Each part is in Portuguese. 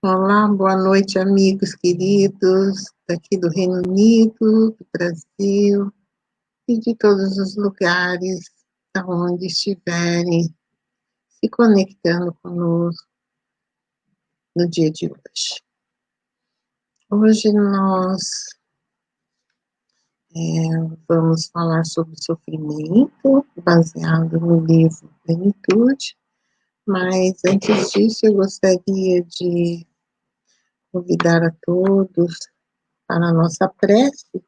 Olá, boa noite, amigos queridos daqui do Reino Unido, do Brasil e de todos os lugares aonde estiverem se conectando conosco no dia de hoje. Hoje nós vamos falar sobre sofrimento, baseado no livro Plenitude, mas antes disso eu gostaria de convidar a todos para a nossa prece.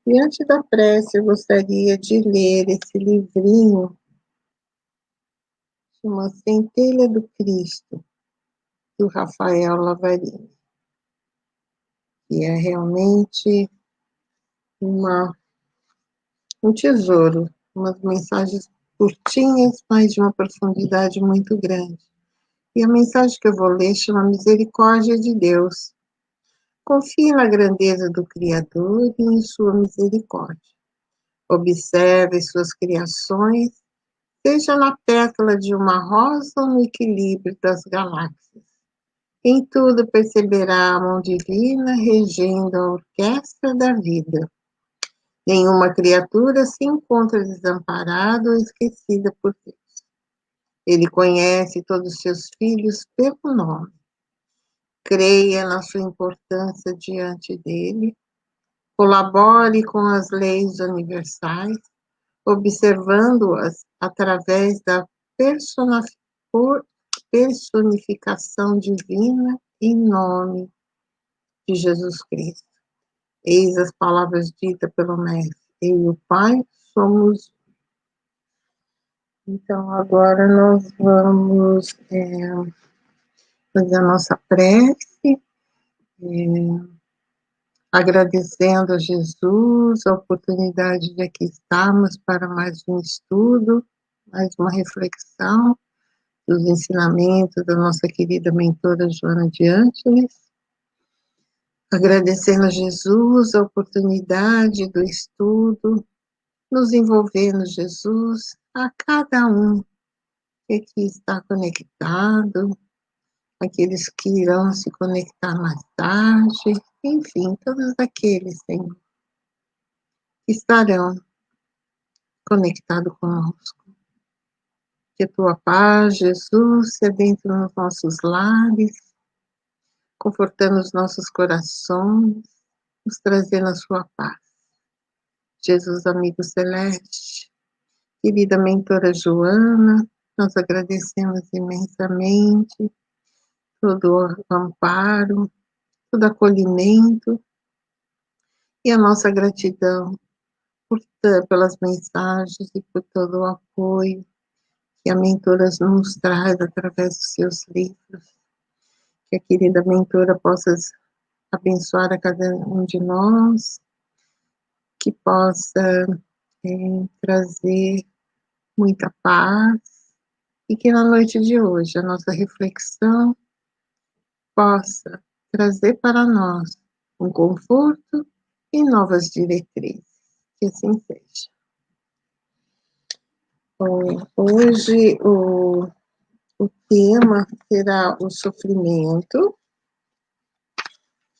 E antes da prece, eu gostaria de ler esse livrinho, Uma Centelha do Cristo, do Rafael Lavarini, que é realmente um tesouro, umas mensagens curtinhas, mas de uma profundidade muito grande. E a mensagem que eu vou ler chama Misericórdia de Deus. Confie na grandeza do Criador e em sua misericórdia. Observe suas criações, seja na pétala de uma rosa ou no equilíbrio das galáxias. Em tudo perceberá a mão divina regendo a orquestra da vida. Nenhuma criatura se encontra desamparada ou esquecida por Deus. Ele conhece todos os seus filhos pelo nome. Creia na sua importância diante dele. Colabore com as leis universais, observando-as através da personificação divina em nome de Jesus Cristo. Eis as palavras ditas pelo Mestre. Eu e o Pai somos. Então, agora nós vamos fazer a nossa prece, agradecendo a Jesus a oportunidade de aqui estarmos para mais um estudo, mais uma reflexão dos ensinamentos da nossa querida mentora Joana de Ângeles, agradecendo a Jesus a oportunidade do estudo, nos envolvendo, Jesus, a cada um que aqui está conectado, aqueles que irão se conectar mais tarde, enfim, todos aqueles, Senhor, que estarão conectados conosco. Que a tua paz, Jesus, se adentre nos nossos lares, confortando os nossos corações, nos trazendo a sua paz. Jesus, amigo celeste, querida mentora Joana, nós agradecemos imensamente todo o amparo, todo acolhimento e a nossa gratidão pelas mensagens e por todo o apoio que a mentora nos traz através dos seus livros. Que a querida mentora possa abençoar a cada um de nós, que possa trazer muita paz, e que na noite de hoje a nossa reflexão possa trazer para nós um conforto e novas diretrizes. Que assim seja. Bom, hoje o tema será o sofrimento,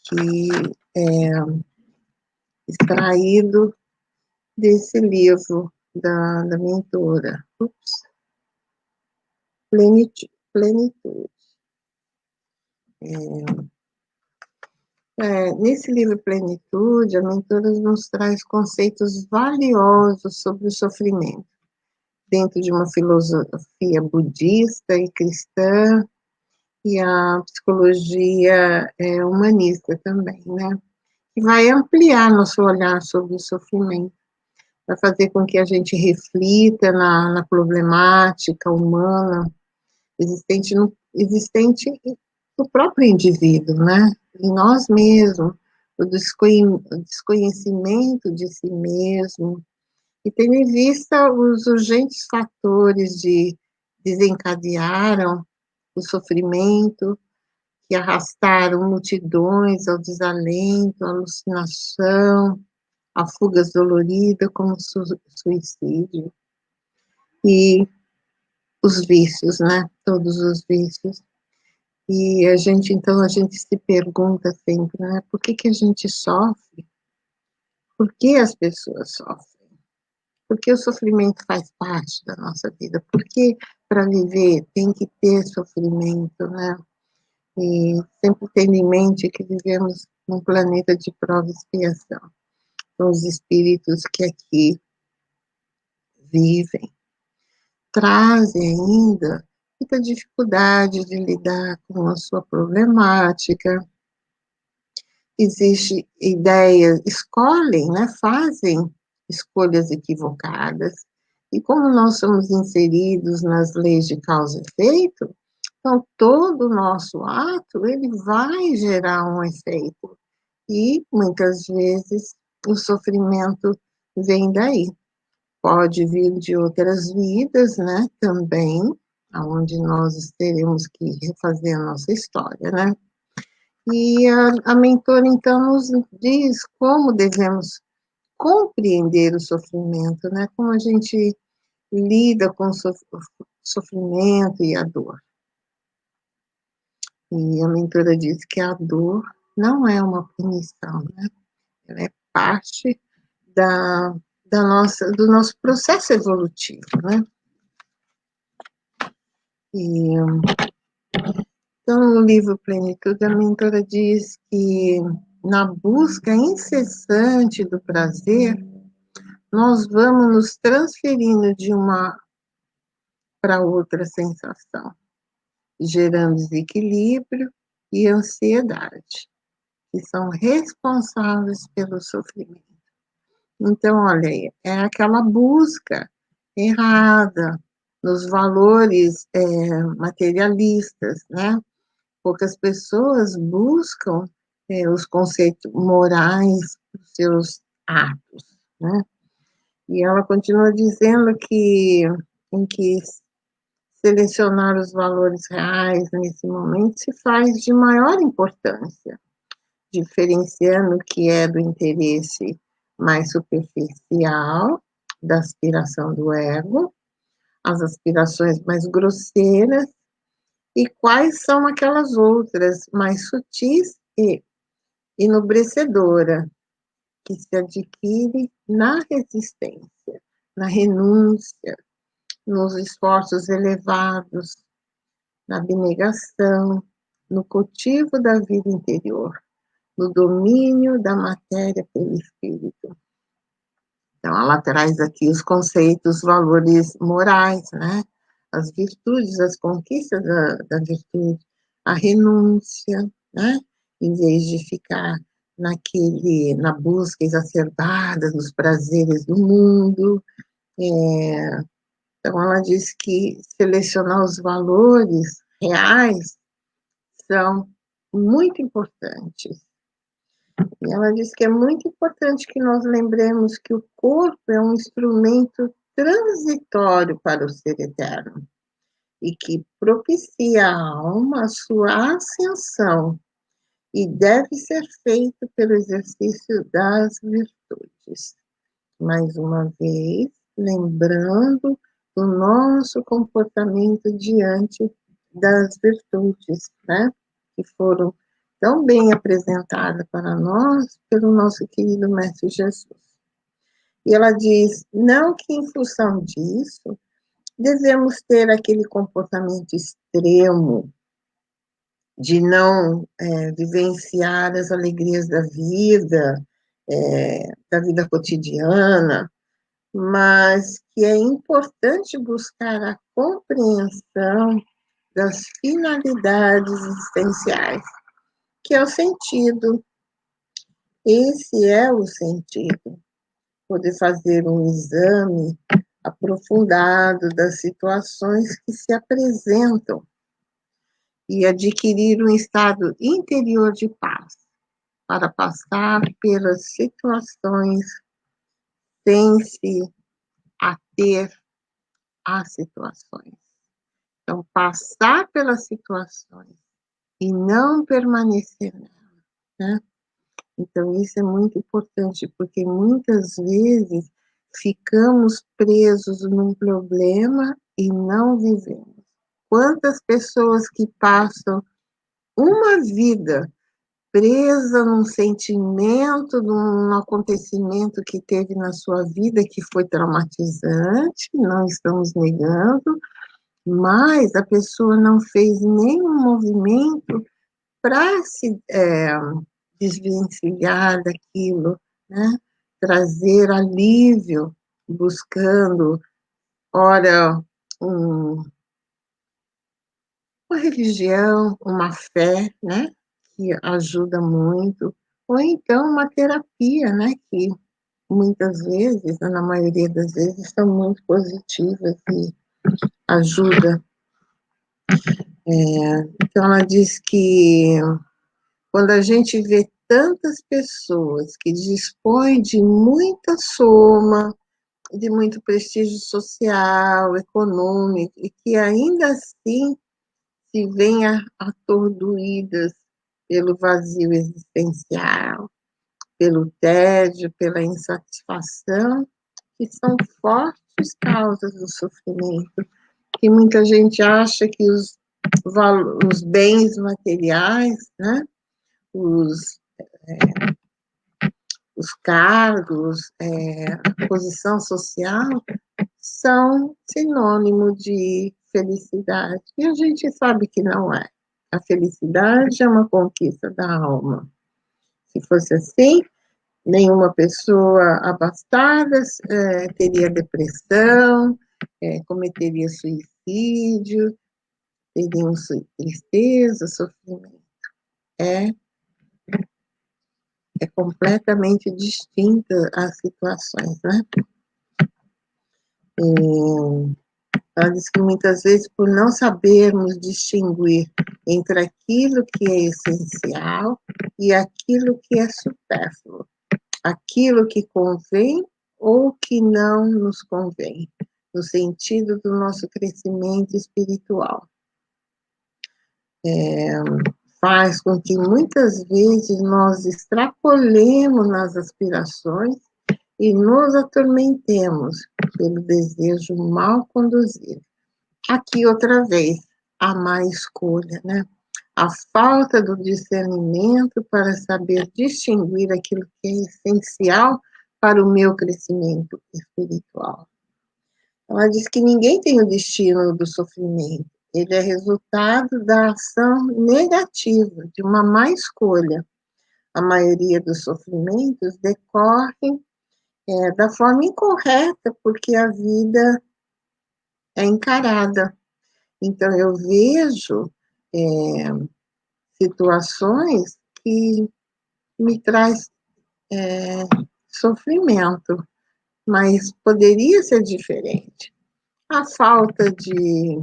que é extraído desse livro da mentora. Plenitude. Nesse livro Plenitude, a mentora nos traz conceitos valiosos sobre o sofrimento, dentro de uma filosofia budista e cristã, e a psicologia humanista também, né? Que vai ampliar nosso olhar sobre o sofrimento, vai fazer com que a gente reflita na problemática humana existente no próprio indivíduo, né? Em nós mesmos, o desconhecimento de si mesmo, e tendo em vista os urgentes fatores de desencadearam o sofrimento, que arrastaram multidões ao desalento, à alucinação, a fugas doloridas, como suicídio, e os vícios, né? Todos os vícios. E a gente, então, a gente se pergunta sempre, né, por que que a gente sofre? Por que as pessoas sofrem? Por que o sofrimento faz parte da nossa vida? Por que para viver tem que ter sofrimento, né? E sempre tendo em mente que vivemos num planeta de prova e expiação. São os espíritos que aqui vivem, trazem ainda muita dificuldade de lidar com a sua problemática. Existe ideias, escolhem, né, fazem escolhas equivocadas. E como nós somos inseridos nas leis de causa e efeito, então todo o nosso ato, ele vai gerar um efeito. E muitas vezes o sofrimento vem daí. Pode vir de outras vidas, né, também, aonde nós teremos que refazer a nossa história, né? E a mentora, então, nos diz como devemos compreender o sofrimento, né? Como a gente lida com o sofrimento e a dor. E a mentora diz que a dor não é uma punição, né? Ela é parte da, do nosso processo evolutivo, né? E, então, no livro Plenitude, a mentora diz que na busca incessante do prazer, nós vamos nos transferindo de uma para outra sensação, gerando desequilíbrio e ansiedade, que são responsáveis pelo sofrimento. Então, olha aí, é aquela busca errada nos valores materialistas, né? Poucas pessoas buscam os conceitos morais dos seus atos, né? E ela continua dizendo que em que selecionar os valores reais nesse momento se faz de maior importância, diferenciando o que é do interesse mais superficial, da aspiração do ego, as aspirações mais grosseiras, e quais são aquelas outras mais sutis e enobrecedora, que se adquire na resistência, na renúncia, nos esforços elevados, na abnegação, no cultivo da vida interior, no domínio da matéria pelo espírito. Então, ela traz aqui os conceitos, os valores morais, né? As virtudes, as conquistas da virtude, a renúncia, né? Em vez de ficar na busca exacerbada dos prazeres do mundo. Então, ela diz que selecionar os valores reais são muito importantes. E ela diz que é muito importante que nós lembremos que o corpo é um instrumento transitório para o ser eterno e que propicia à alma a sua ascensão e deve ser feito pelo exercício das virtudes. Mais uma vez, lembrando do nosso comportamento diante das virtudes, né? Que foram tão bem apresentadas para nós pelo nosso querido Mestre Jesus. E ela diz, não que em função disso, devemos ter aquele comportamento extremo de não vivenciar as alegrias da vida cotidiana, mas que é importante buscar a compreensão das finalidades existenciais, que é o sentido. Esse é o sentido. Poder fazer um exame aprofundado das situações que se apresentam e adquirir um estado interior de paz para passar pelas situações sem se ater às situações. Então, passar pelas situações e não permanecer nela, né? Então, isso é muito importante, porque muitas vezes ficamos presos num problema e não vivemos. Quantas pessoas que passam uma vida presa num sentimento, num acontecimento que teve na sua vida que foi traumatizante, não estamos negando, mas a pessoa não fez nenhum movimento para se desvencilhar daquilo, né? Trazer alívio, buscando, ora, uma religião, uma fé, né? Que ajuda muito, ou então uma terapia, né? Que muitas vezes, na maioria das vezes, são muito positivas e ajuda. Então, ela diz que quando a gente vê tantas pessoas que dispõem de muita soma, de muito prestígio social, econômico, e que ainda assim se veem atordoídas pelo vazio existencial, pelo tédio, pela insatisfação, que são fortes causas do sofrimento, que muita gente acha que os bens materiais, né, os, os cargos, a posição social, são sinônimo de felicidade. E a gente sabe que não é. A felicidade é uma conquista da alma. Se fosse assim, nenhuma pessoa abastada teria depressão, cometeria suicídio, teria tristeza, sofrimento. É, é completamente distinta as situações, né? E ela diz que muitas vezes, por não sabermos distinguir entre aquilo que é essencial e aquilo que é supérfluo, aquilo que convém ou que não nos convém, no sentido do nosso crescimento espiritual. Faz com que muitas vezes nós extrapolemos nas aspirações e nos atormentemos pelo desejo mal conduzido. Aqui, outra vez, a má escolha, né? A falta do discernimento para saber distinguir aquilo que é essencial para o meu crescimento espiritual. Ela diz que ninguém tem o destino do sofrimento, ele é resultado da ação negativa, de uma má escolha. A maioria dos sofrimentos decorrem da forma incorreta, porque a vida é encarada. Então, eu vejo situações que me traz sofrimento, mas poderia ser diferente. A falta de,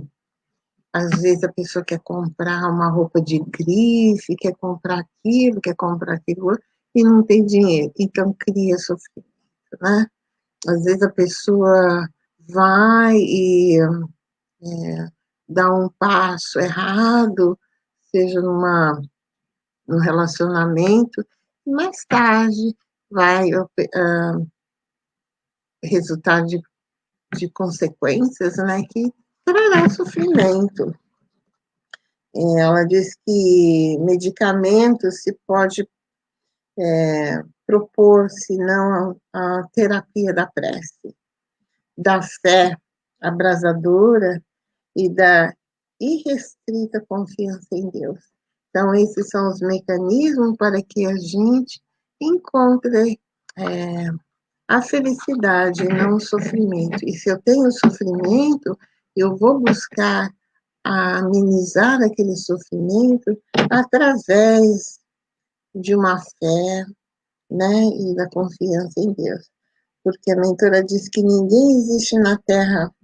às vezes a pessoa quer comprar uma roupa de grife, quer comprar aquilo, quer comprar aquilo, e não tem dinheiro, então cria sofrimento, né? Às vezes a pessoa vai e dá um passo errado, seja num relacionamento, e mais tarde vai resultar de consequências, né, que trará sofrimento. Ela diz que medicamentos se pode propor, se não a terapia da prece, da fé abrasadora e da irrestrita confiança em Deus. Então, esses são os mecanismos para que a gente encontre a felicidade e não o sofrimento. E se eu tenho sofrimento, eu vou buscar amenizar aquele sofrimento através de uma fé, né, e da confiança em Deus. Porque a mentora diz que ninguém existe na Terra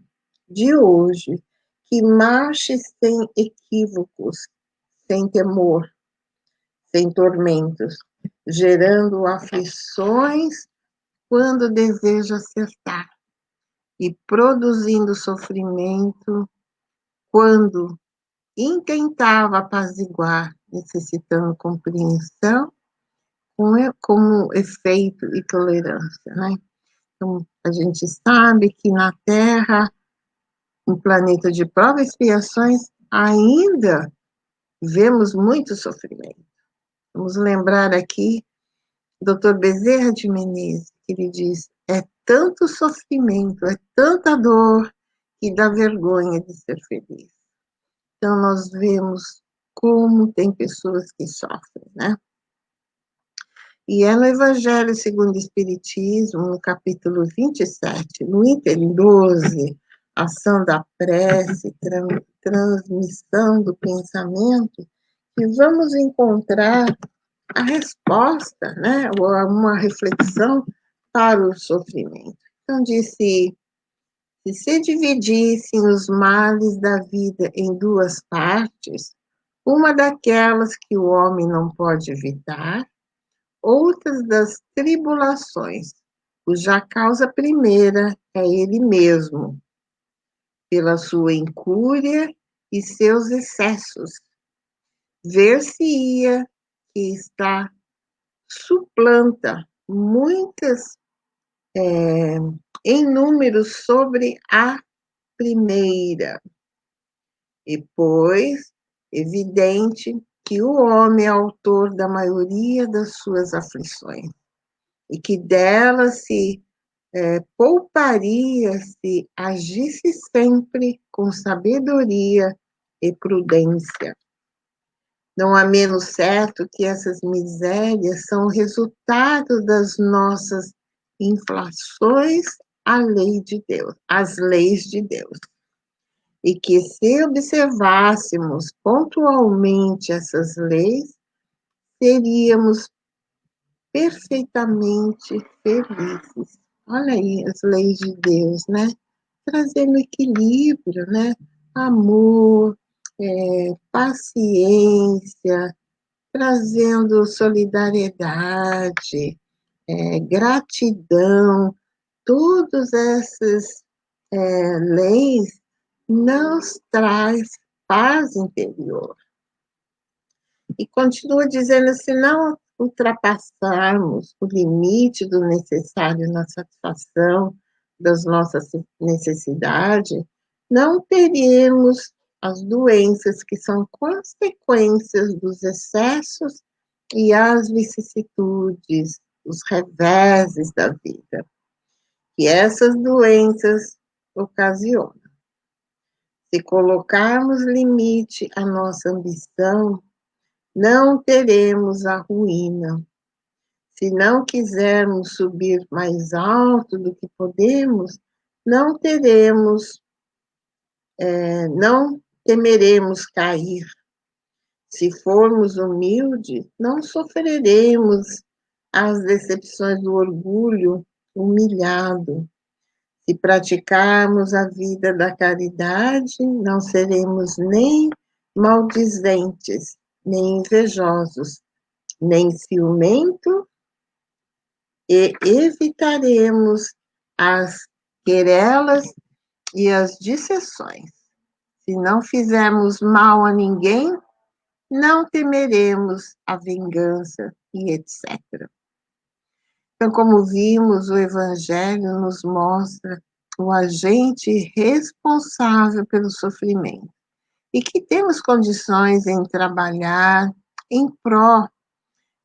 de hoje que marche sem equívocos, sem temor, sem tormentos, gerando aflições quando deseja acertar e produzindo sofrimento quando intentava apaziguar, necessitando compreensão como efeito e tolerância, né? Então, a gente sabe que na Terra, um planeta de provas e expiações, ainda vemos muito sofrimento. Vamos lembrar aqui Dr. Bezerra de Menezes, que ele diz, é tanto sofrimento, é tanta dor, que dá vergonha de ser feliz. Então, nós vemos como tem pessoas que sofrem, né? E é no Evangelho segundo o Espiritismo, no capítulo 27, no item 12, ação da prece, transmissão do pensamento, que vamos encontrar a resposta, né? Ou uma reflexão para o sofrimento. Então, disse, se dividissem os males da vida em duas partes, uma daquelas que o homem não pode evitar, outras das tribulações, cuja causa primeira é ele mesmo, pela sua incúria e seus excessos, ver-se-ia que está suplanta muitas em números sobre a primeira, e pois evidente que o homem é autor da maioria das suas aflições, e que dela se pouparia se agisse sempre com sabedoria e prudência. Não há menos certo que essas misérias são o resultado das nossas inflações à lei de Deus, às leis de Deus. E que se observássemos pontualmente essas leis, seríamos perfeitamente felizes. Olha aí as leis de Deus, né? Trazendo equilíbrio, né? Amor, paciência, trazendo solidariedade, gratidão, todas essas leis nos traz paz interior. E continua dizendo, se não ultrapassarmos o limite do necessário na satisfação das nossas necessidades, não teríamos as doenças que são consequências dos excessos e as vicissitudes, os reveses da vida, que essas doenças ocasionam. Se colocarmos limite à nossa ambição, não teremos a ruína. Se não quisermos subir mais alto do que podemos, não temeremos cair. Se formos humildes, não sofreremos as decepções do orgulho humilhado. Se praticarmos a vida da caridade, não seremos nem maldizentes, nem invejosos, nem ciumentos, e evitaremos as querelas e as disseções. Se não fizermos mal a ninguém, não temeremos a vingança e etc. Então, como vimos, o Evangelho nos mostra o agente responsável pelo sofrimento e que temos condições em trabalhar em pró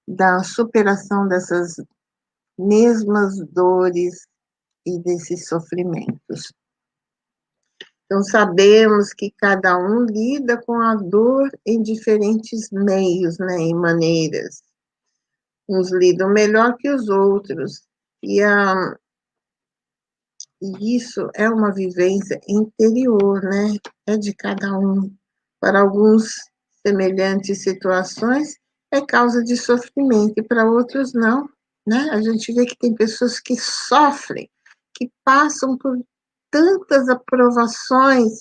da superação dessas mesmas dores e desses sofrimentos. Então, sabemos que cada um lida com a dor em diferentes meios, né, e maneiras. Uns lidam melhor que os outros, e isso é uma vivência interior, né? É de cada um. Para alguns, semelhantes situações é causa de sofrimento, e para outros não, né? A gente vê que tem pessoas que sofrem, que passam por tantas aprovações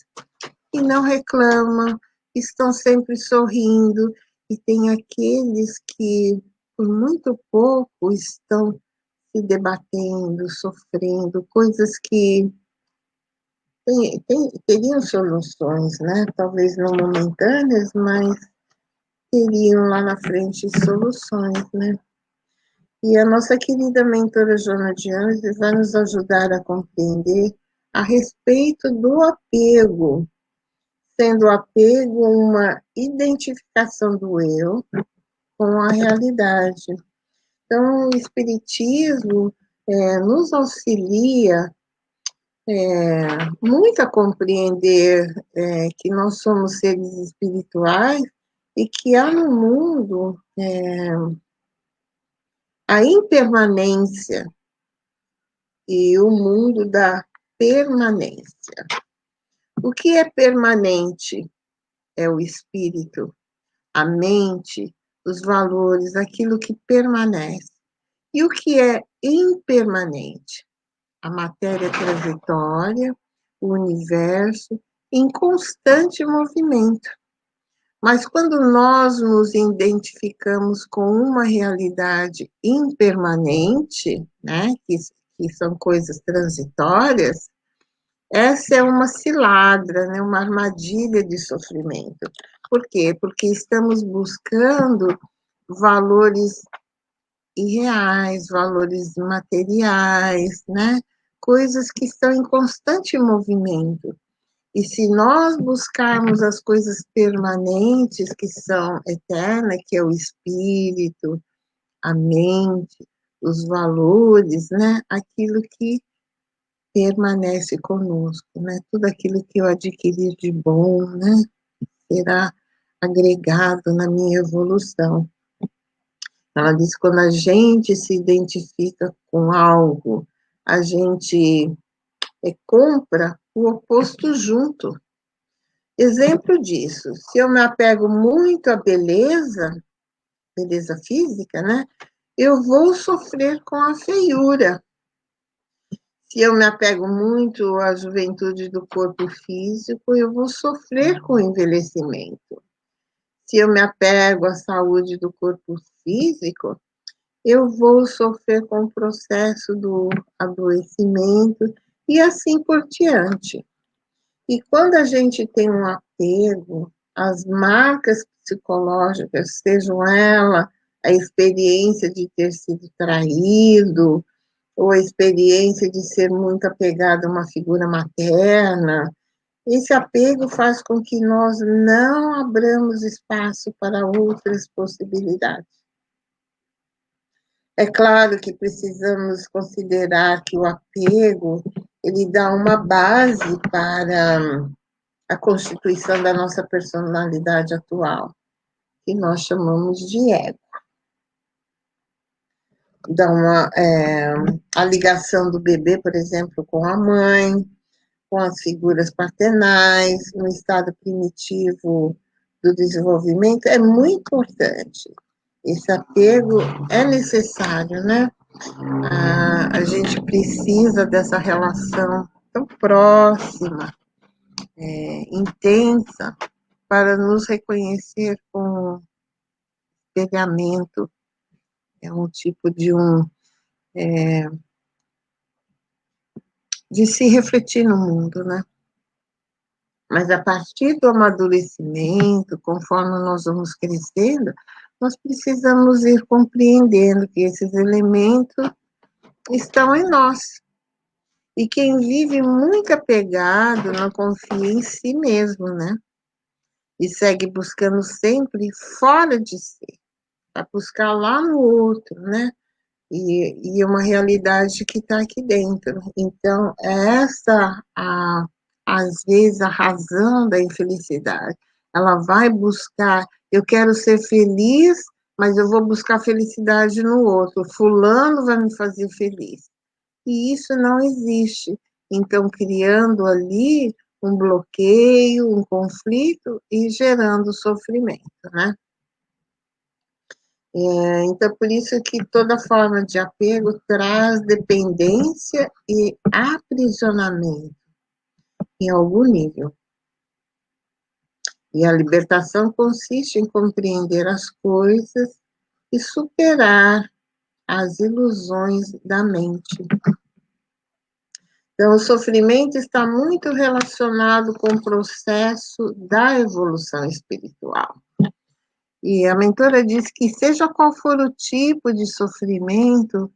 e não reclamam, estão sempre sorrindo, e tem aqueles que, por muito pouco, estão se debatendo, sofrendo, coisas que teriam soluções, né? Talvez não momentâneas, mas teriam lá na frente soluções, né? E a nossa querida mentora Joana de Ângeles vai nos ajudar a compreender a respeito do apego, sendo o apego uma identificação do eu com a realidade. Então, o Espiritismo nos auxilia muito a compreender que nós somos seres espirituais e que há no mundo a impermanência e o mundo da permanência. O que é permanente? É o espírito, a mente, os valores, aquilo que permanece. E o que é impermanente? A matéria transitória, o universo em constante movimento. Mas quando nós nos identificamos com uma realidade impermanente, né, que são coisas transitórias, essa é uma cilada, né, uma armadilha de sofrimento. Por quê? Porque estamos buscando valores irreais, valores materiais, né? Coisas que estão em constante movimento. E se nós buscarmos as coisas permanentes, que são eternas, que é o espírito, a mente, os valores, né? Aquilo que permanece conosco, né? Tudo aquilo que eu adquirir de bom, né? Será agregado na minha evolução. Ela diz que quando a gente se identifica com algo, a gente compra o oposto junto. Exemplo disso, se eu me apego muito à beleza física, né? Eu vou sofrer com a feiura. Se eu me apego muito à juventude do corpo físico, eu vou sofrer com o envelhecimento. Se eu me apego à saúde do corpo físico, eu vou sofrer com o processo do adoecimento e assim por diante. E quando a gente tem um apego, as marcas psicológicas, sejam ela a experiência de ter sido traído, ou a experiência de ser muito apegado a uma figura materna, esse apego faz com que nós não abramos espaço para outras possibilidades. É claro que precisamos considerar que o apego, ele dá uma base para a constituição da nossa personalidade atual, que nós chamamos de ego. Dá a ligação do bebê, por exemplo, com a mãe, com as figuras paternais, no estado primitivo do desenvolvimento, é muito importante. Esse apego é necessário, né? A gente precisa dessa relação tão próxima, intensa, para nos reconhecer com espelhamento. É um tipo de se refletir no mundo, né? Mas a partir do amadurecimento, conforme nós vamos crescendo, nós precisamos ir compreendendo que esses elementos estão em nós. E quem vive muito apegado não confia em si mesmo, né? E segue buscando sempre fora de si, para buscar lá no outro, né? E é uma realidade que está aqui dentro. Então, essa, às vezes, a razão da infelicidade. Ela vai buscar, eu quero ser feliz, mas eu vou buscar felicidade no outro. Fulano vai me fazer feliz. E isso não existe. Então, criando ali um bloqueio, um conflito e gerando sofrimento, né? Então, por isso que toda forma de apego traz dependência e aprisionamento em algum nível. E a libertação consiste em compreender as coisas e superar as ilusões da mente. Então, o sofrimento está muito relacionado com o processo da evolução espiritual. E a mentora diz que, seja qual for o tipo de sofrimento,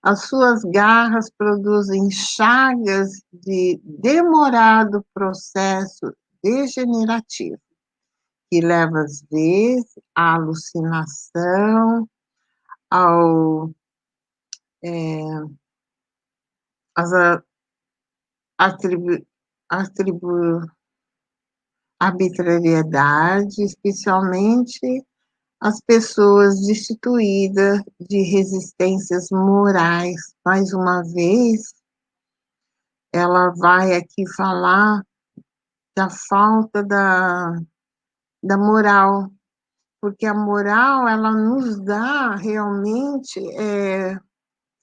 as suas garras produzem chagas de demorado processo degenerativo, que leva, às vezes, à alucinação, ao, às atribu, atribu, arbitrariedade, especialmente as pessoas destituídas de resistências morais. Mais uma vez, ela vai aqui falar da falta da moral, porque a moral, ela nos dá realmente,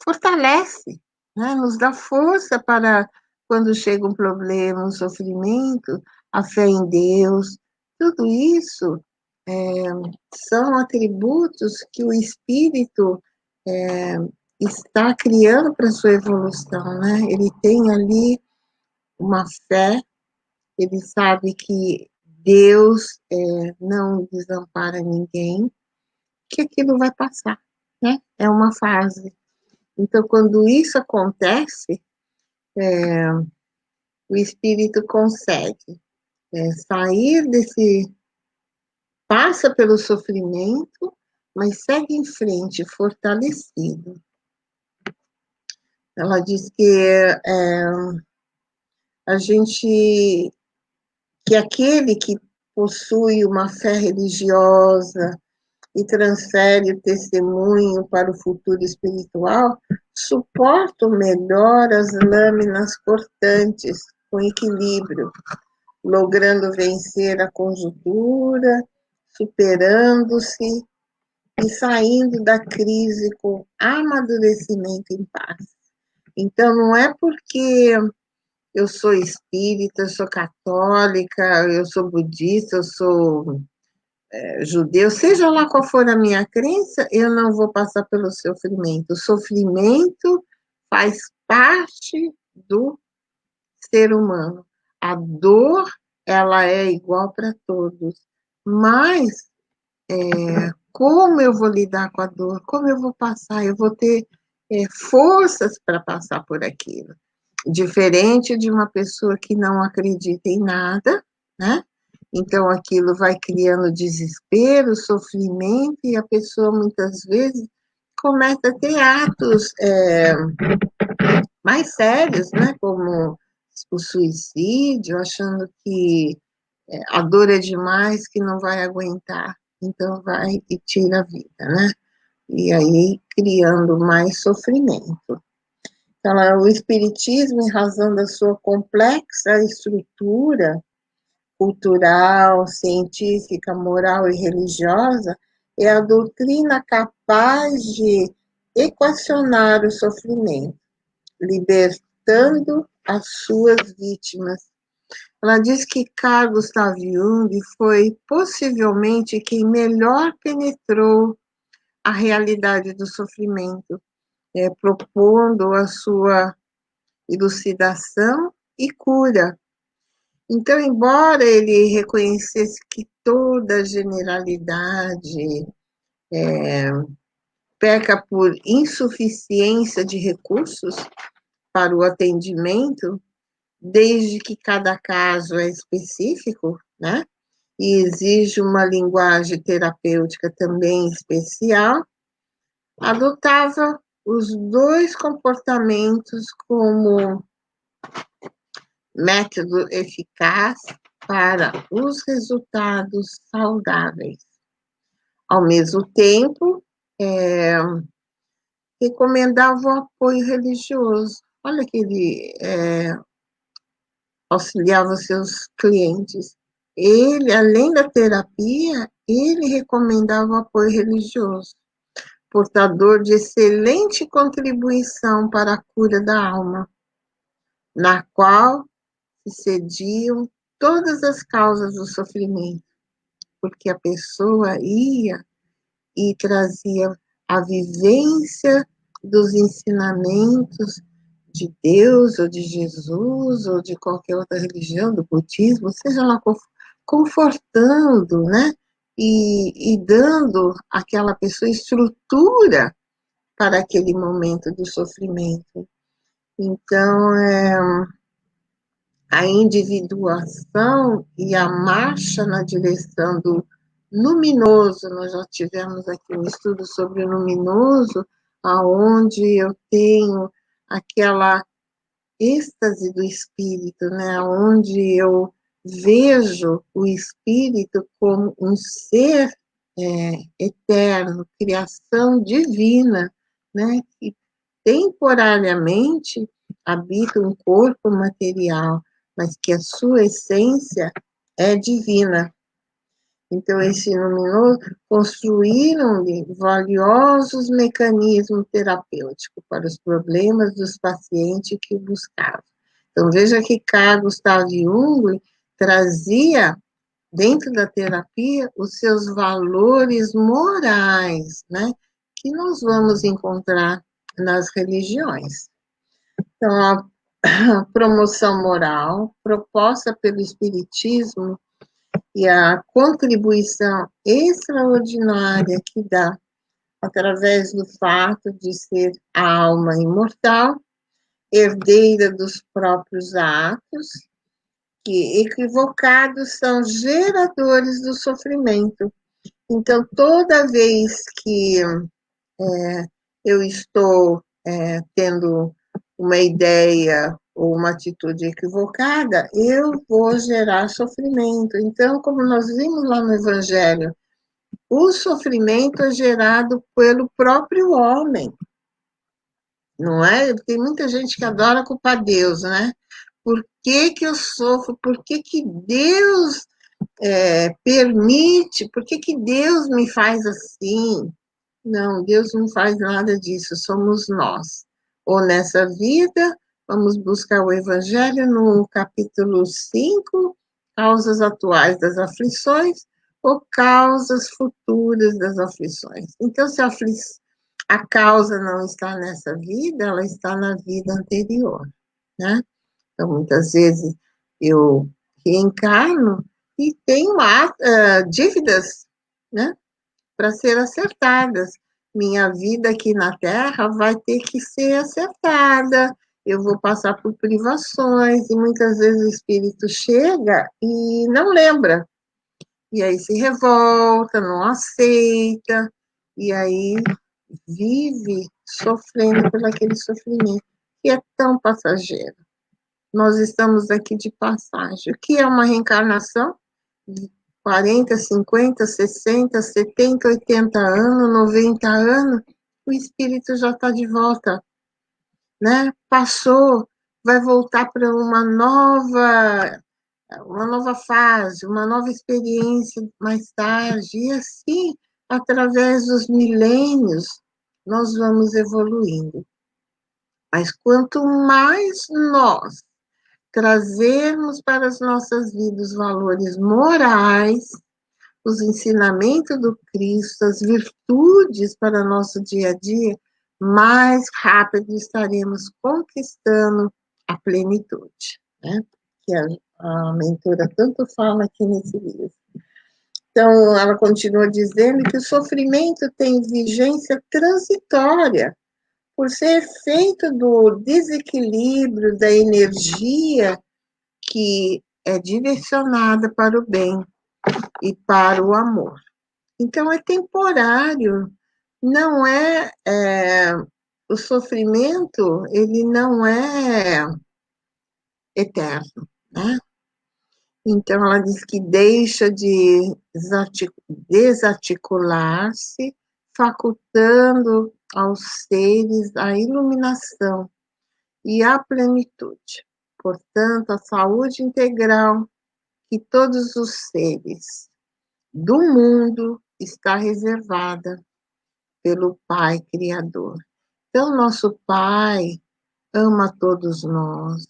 fortalece, né? Nos dá força para, quando chega um problema, um sofrimento, a fé em Deus, tudo isso são atributos que o espírito está criando para a sua evolução, né? Ele tem ali uma fé, ele sabe que Deus não desampara ninguém, que aquilo vai passar, né? É uma fase. Então, quando isso acontece, o espírito consegue sair desse, passa pelo sofrimento, mas segue em frente, fortalecido. Ela diz que a gente, que aquele que possui uma fé religiosa e transfere o testemunho para o futuro espiritual, suporta melhor as lâminas cortantes com equilíbrio, logrando vencer a conjuntura, superando-se e saindo da crise com amadurecimento em paz. Então, não é porque eu sou espírita, eu sou católica, eu sou budista, eu sou judeu, seja lá qual for a minha crença, eu não vou passar pelo sofrimento. O sofrimento faz parte do ser humano. A dor, ela é igual para todos, mas como eu vou lidar com a dor? Como eu vou passar? Eu vou ter forças para passar por aquilo. Diferente de uma pessoa que não acredita em nada, né? Então aquilo vai criando desespero, sofrimento, e a pessoa muitas vezes começa a ter atos mais sérios, né? Como o suicídio, achando que a dor é demais, que não vai aguentar, então vai e tira a vida, né? E aí criando mais sofrimento. Então, o espiritismo, em razão da sua complexa estrutura cultural, científica, moral e religiosa, é a doutrina capaz de equacionar o sofrimento, libertando as suas vítimas. Ela diz que Carl Gustav Jung foi possivelmente quem melhor penetrou a realidade do sofrimento, propondo a sua elucidação e cura. Então, embora ele reconhecesse que toda generalidade peca por insuficiência de recursos para o atendimento, desde que cada caso é específico, né? E exige uma linguagem terapêutica também especial, adotava os dois comportamentos como método eficaz para os resultados saudáveis. Ao mesmo tempo, recomendava o apoio religioso. Olha que ele auxiliava seus clientes. Ele, além da terapia, ele recomendava o apoio religioso, portador de excelente contribuição para a cura da alma, na qual se cediam todas as causas do sofrimento, porque a pessoa ia e trazia a vivência dos ensinamentos de Deus, ou de Jesus, ou de qualquer outra religião, do budismo, seja lá confortando, né? E dando àquela pessoa estrutura para aquele momento do sofrimento. Então, a individuação e a marcha na direção do luminoso. Nós já tivemos aqui um estudo sobre o luminoso, aonde eu tenho aquela êxtase do espírito, né? Onde eu vejo o espírito como um ser eterno, criação divina, né? Que temporariamente habita um corpo material, mas que a sua essência é divina. Então, esse luminoso construíram-lhe valiosos mecanismos terapêuticos para os problemas dos pacientes que o buscavam. Então, veja que Carl Gustav Jung trazia, dentro da terapia, os seus valores morais, né? Que nós vamos encontrar nas religiões. Então, a promoção moral proposta pelo Espiritismo e a contribuição extraordinária que dá através do fato de ser a alma imortal, herdeira dos próprios atos, que equivocados são geradores do sofrimento. Então, toda vez que eu estou tendo uma ideia ou uma atitude equivocada, eu vou gerar sofrimento. Então, como nós vimos lá no Evangelho, o sofrimento é gerado pelo próprio homem, não é? Tem muita gente que adora culpar Deus, né? Por que que eu sofro? Por que que Deus permite? Por que que Deus me faz assim? Não, Deus não faz nada disso, somos nós. Ou nessa vida, vamos buscar o Evangelho no capítulo 5, causas atuais das aflições, ou causas futuras das aflições. Então, se a causa não está nessa vida, ela está na vida anterior, né? Então, muitas vezes eu reencarno e tenho dívidas, né? Para ser acertadas. Minha vida aqui na Terra vai ter que ser acertada, eu vou passar por privações, e muitas vezes o espírito chega e não lembra, e aí se revolta, não aceita, e aí vive sofrendo por aquele sofrimento, que é tão passageiro. Nós estamos aqui de passagem. O que é uma reencarnação? 40, 50, 60, 70, 80 anos, 90 anos, o espírito já está de volta, né? Passou, vai voltar para uma nova fase, uma nova experiência mais tarde, e assim, através dos milênios, nós vamos evoluindo. Mas quanto mais nós trazermos para as nossas vidas valores morais, os ensinamentos do Cristo, as virtudes para nosso dia a dia, mais rápido estaremos conquistando a plenitude, né? Que a mentora tanto fala aqui nesse livro. Então, ela continua dizendo que o sofrimento tem vigência transitória, por ser feito do desequilíbrio da energia que é direcionada para o bem e para o amor. Então, é temporário, não o sofrimento, ele não é eterno, né? Então, ela diz que deixa de desarticular-se, facultando aos seres a iluminação e a plenitude. Portanto, a saúde integral que todos os seres do mundo está reservada pelo Pai Criador. Então, nosso Pai ama todos nós,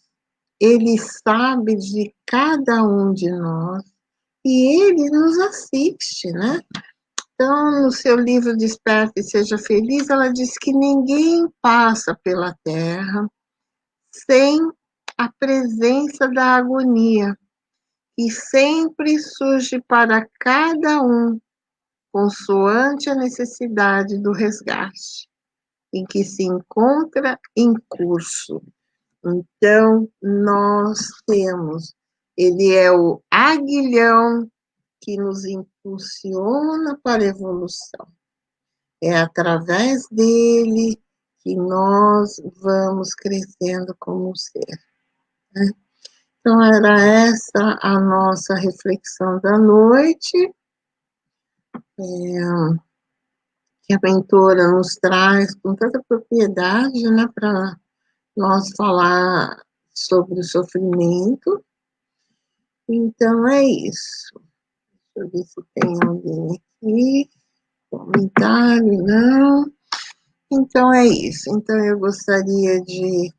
Ele sabe de cada um de nós e Ele nos assiste, né? Então, no seu livro Desperte e Seja Feliz, ela diz que ninguém passa pela Terra sem a presença da agonia, e sempre surge para cada um consoante a necessidade do resgate, em que se encontra em curso. Então, nós temos, ele é o aguilhão que nos impulsiona para a evolução. É através dele que nós vamos crescendo como ser, né? Então, era essa a nossa reflexão da noite, que a mentora nos traz com tanta propriedade, né, para nós falar sobre o sofrimento. Então, é isso. Deixa eu ver se tem alguém aqui. Comentário, não. Então, é isso. Então, eu gostaria de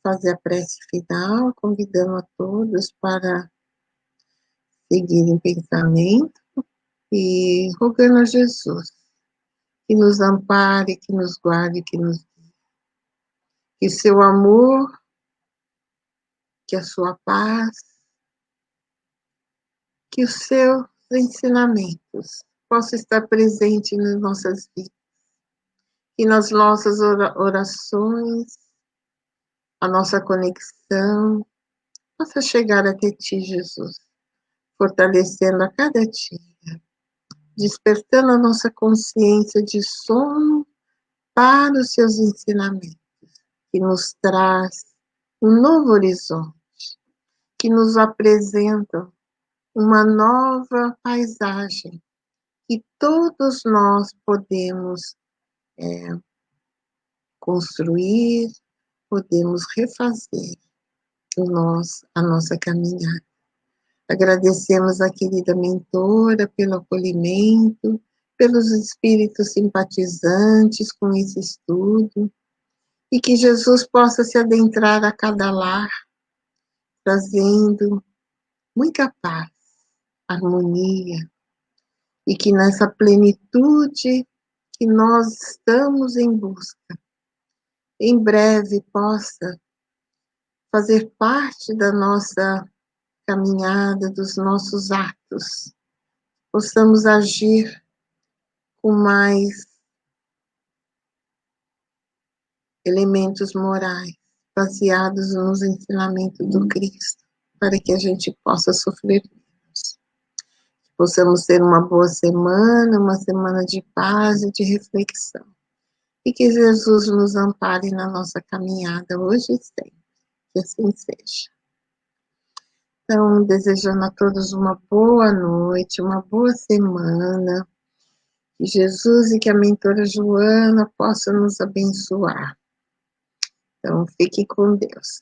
fazer a prece final, convidando a todos para seguir em pensamento e rogando a Jesus que nos ampare, que nos guarde, que seu amor, que a sua paz, que os seus ensinamentos possam estar presentes nas nossas vidas, e nas nossas orações, a nossa conexão possa chegar até ti, Jesus, fortalecendo a cada dia, despertando a nossa consciência de sono para os seus ensinamentos, que nos traz um novo horizonte, que nos apresenta uma nova paisagem, que todos nós podemos construir, podemos refazer a nossa caminhada. Agradecemos a querida mentora pelo acolhimento, pelos espíritos simpatizantes com esse estudo, e que Jesus possa se adentrar a cada lar, trazendo muita paz, harmonia, e que nessa plenitude que nós estamos em busca, em breve possa fazer parte da nossa caminhada, dos nossos atos, possamos agir com mais elementos morais, baseados nos ensinamentos do Cristo, para que a gente possa sofrer menos. Possamos ter uma boa semana, uma semana de paz e de reflexão. E que Jesus nos ampare na nossa caminhada hoje e sempre. Que assim seja. Então, desejando a todos uma boa noite, uma boa semana. Que Jesus e que a mentora Joana possam nos abençoar. Então, fique com Deus.